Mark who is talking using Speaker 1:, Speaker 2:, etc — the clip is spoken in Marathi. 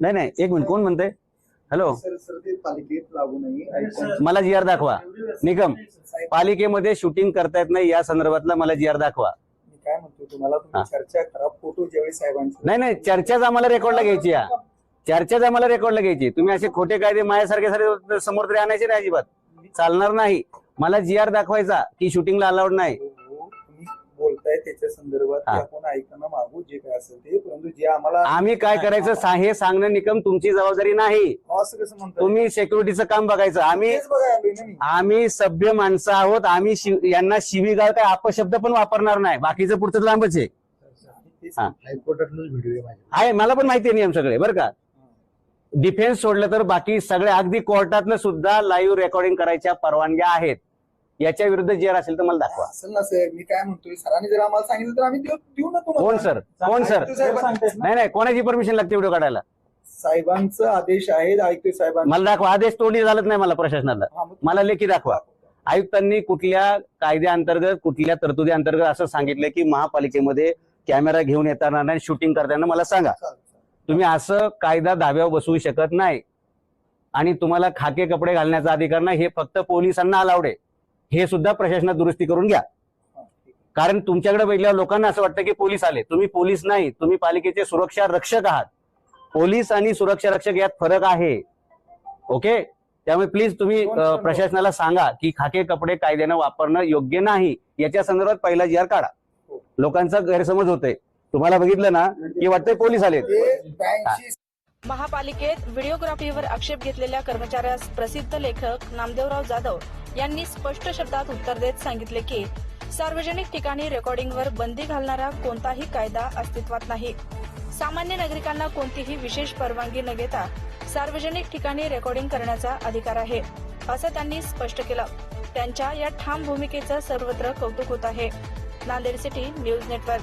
Speaker 1: नाही नाही, एक मिनिट, कोण म्हणते? हॅलो,
Speaker 2: पालिकेत लागू नाही,
Speaker 1: मला जी आर दाखवा. निकम, पालिकेमध्ये शूटिंग करतायत नाही या संदर्भातला मला जी आर दाखवा.
Speaker 2: काय म्हणतो तुम्हाला, चर्चा खराब फोटो ज्यावेळी साहेबांचे.
Speaker 1: नाही नाही, चर्चाच आम्हाला रेकॉर्डला घ्यायची आहे. चर्चाच आम्हाला रेकॉर्डला घ्यायची. तुम्ही असे खोटे कायदे माझ्यासारखे समोर तरी आणायचे नाही, अजिबात चालणार नाही. मला जी आर दाखवायचा की शूटिंगला अलाउड नाही.
Speaker 2: तुम्ही बोलताय त्याच्या संदर्भात आपण ऐकणं मागू जे काय असेल ते, परंतु जे आम्हाला
Speaker 1: आम्ही काय करायचं हे सांगणं निकम तुमची जबाबदारी नाही.
Speaker 2: असं कसं म्हणतो
Speaker 1: तुम्ही सिक्युरिटीचं काम बघायचं. आम्ही सभ्य माणसं आहोत. आम्ही यांना शिवीगाळ काय अपशब्द पण वापरणार नाही. बाकीचं पुढचं लांबच आहे.
Speaker 2: हायकोर्टातूनच व्हिडिओ
Speaker 1: आहे, मला पण माहिती आहे नियम सगळे, बरं का. डिफेन्स सोडलं तर बाकी सगळे अगदी कोर्टातलं सुद्धा लाईव्ह रेकॉर्डिंग करायच्या परवानग्या आहेत. याच्या विरुद्ध जे असेल तर मला दाखवा.
Speaker 2: असेल ना साहेब, मी काय म्हणतोय, सरांनी जर आम्हाला सांगितलं तर आम्ही देऊ ना तुम्हाला.
Speaker 1: कोण सर? कोण सर? नाही नाही, कोणाची परमिशन लागते व्हिडिओ काढायला?
Speaker 2: साहेबांचा आदेश आहे, आयुक्त साहेबांचा.
Speaker 1: मला दाखवा. आदेश तोडी झालत नाही मला प्रशासनाला. मला लेखी दाखवा. आयुक्तांनी कुठल्या कायद्याअंतर्गत, कुठल्या तरतुदी अंतर्गत असं सांगितलं की महापालिकेमध्ये कॅमेरा घेऊन येताना नाही, शूटिंग करताना मला सांगा. तुम्ही असं कायदा धाब्यावर बसवू शकत नाही. आणि तुम्हाला खाके कपडे घालण्याचा अधिकार नाही, हे फक्त पोलिसांना अलाउड आहे. हे सुद्धा प्रशासनात दुरुस्ती करून घ्या. कारण तुमच्याकडे बघितल्यावर लोकांना असं वाटतं की पोलीस आले. तुम्ही पोलीस नाही, तुम्ही पालिकेचे सुरक्षा रक्षक आहात. पोलीस आणि सुरक्षा रक्षक यात फरक आहे. ओके, त्यामुळे प्लीज तुम्ही प्रशासनाला सांगा की खाके कपडे कायद्यानं वापरणं योग्य नाही. याच्या संदर्भात पहिला जी आर काढा. लोकांचा गैरसमज होतोय. तुम्हाला बघितलं ना की वाटतंय पोलीस आले.
Speaker 3: महापालिकेत व्हिडिओग्राफीवर आक्षेप घेतलेल्या कर्मचाऱ्यास प्रसिद्ध लेखक नामदेवराव जाधव यांनी स्पष्ट शब्दात उत्तर देत सांगितले की सार्वजनिक ठिकाणी रेकॉर्डिंगवर बंदी घालणारा कोणताही कायदा अस्तित्वात नाही. सामान्य नागरिकांना कोणतीही विशेष परवानगी न घेता सार्वजनिक ठिकाणी रेकॉर्डिंग करण्याचा अधिकार आहे, असं त्यांनी स्पष्ट केलं. त्यांच्या या ठाम भूमिकेचं सर्वत्र कौतुक होत आहे. Nanded city news network.